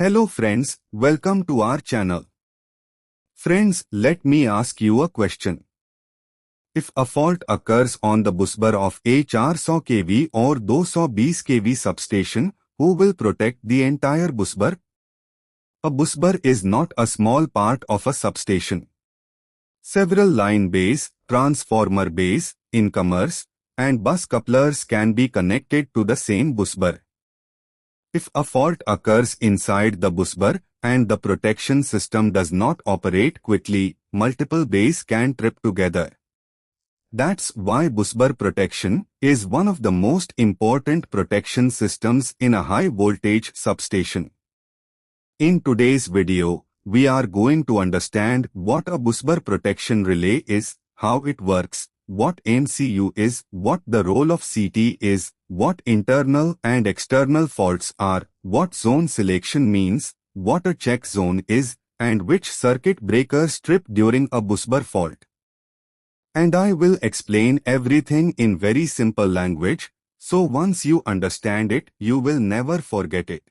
Hello friends, welcome to our channel. Friends, let me ask you a question. If a fault occurs on the busbar of a 400 kV or 220 kV substation, who will protect the entire busbar? A busbar is not a small part of a substation. Several line bays, transformer bays, incomers, and bus couplers can be connected to the same busbar. If a fault occurs inside the busbar and the protection system does not operate quickly, multiple bays can trip together. That's why busbar protection is one of the most important protection systems in a high voltage substation. In today's video, we are going to understand what a busbar protection relay is, how it works, what MCU is, what the role of CT is, what internal and external faults are, what zone selection means, what a check zone is, and which circuit breakers trip during a busbar fault. And I will explain everything in very simple language, so once you understand it, you will never forget it.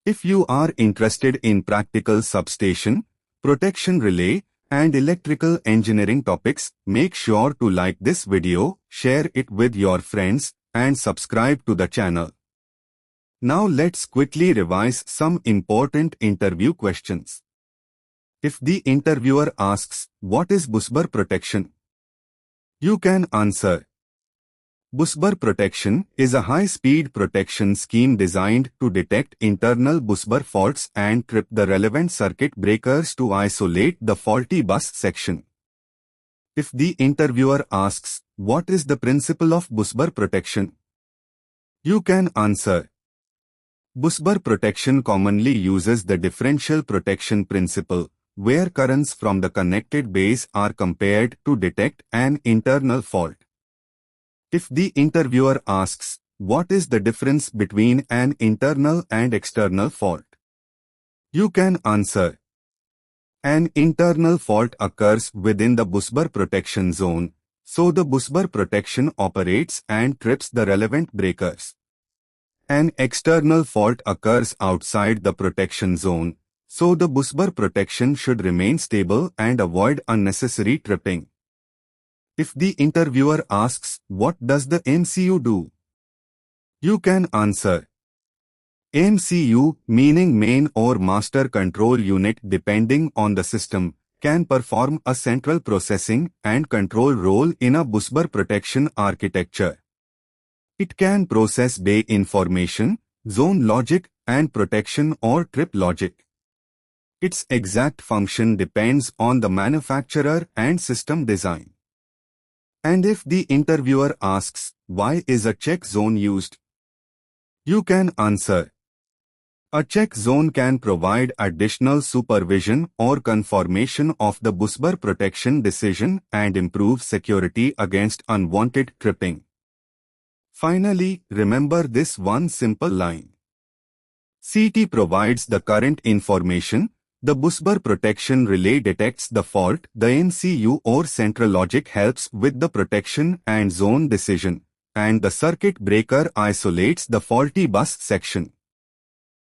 If you are interested in practical substation, protection relay, and electrical engineering topics, make sure to like this video, share it with your friends, and subscribe to the channel. Now let's quickly revise some important interview questions. If the interviewer asks, "What is busbar protection?" you can answer. Busbar protection is a high-speed protection scheme designed to detect internal busbar faults and trip the relevant circuit breakers to isolate the faulty bus section. If the interviewer asks, "What is the principle of busbar protection?" you can answer. Busbar protection commonly uses the differential protection principle, where currents from the connected bays are compared to detect an internal fault. If the interviewer asks, "What is the difference between an internal and external fault?" you can answer. An internal fault occurs within the busbar protection zone, so the busbar protection operates and trips the relevant breakers. An external fault occurs outside the protection zone, so the busbar protection should remain stable and avoid unnecessary tripping. If the interviewer asks, "What does the MCU do?" you can answer. MCU, meaning main or master control unit depending on the system, can perform a central processing and control role in a busbar protection architecture. It can process bay information, zone logic, and protection or trip logic. Its exact function depends on the manufacturer and system design. And if the interviewer asks, "Why is a check zone used?" you can answer. A check zone can provide additional supervision or confirmation of the busbar protection decision and improve security against unwanted tripping. Finally, remember this one simple line. CT provides the current information, the busbar protection relay detects the fault, the MCU or central logic helps with the protection and zone decision, and the circuit breaker isolates the faulty bus section.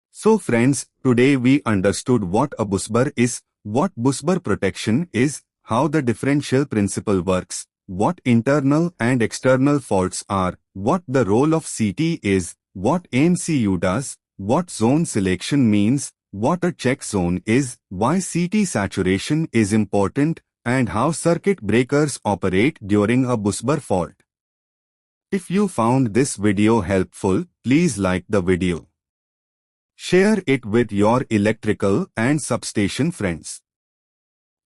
So friends, today we understood what a busbar is, what busbar protection is, how the differential principle works, what internal and external faults are, what the role of CT is, what MCU does, what zone selection means, what a check zone is, why CT saturation is important, and how circuit breakers operate during a busbar fault. If you found this video helpful, please like the video. Share it with your electrical and substation friends.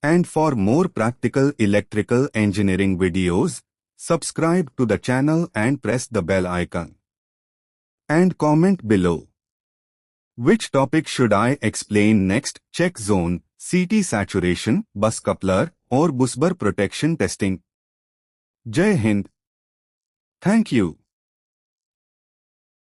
And for more practical electrical engineering videos, subscribe to the channel and press the bell icon. And comment below. Which topic should I explain next? Check zone, CT saturation, bus coupler, or busbar protection testing? Jai Hind. Thank you.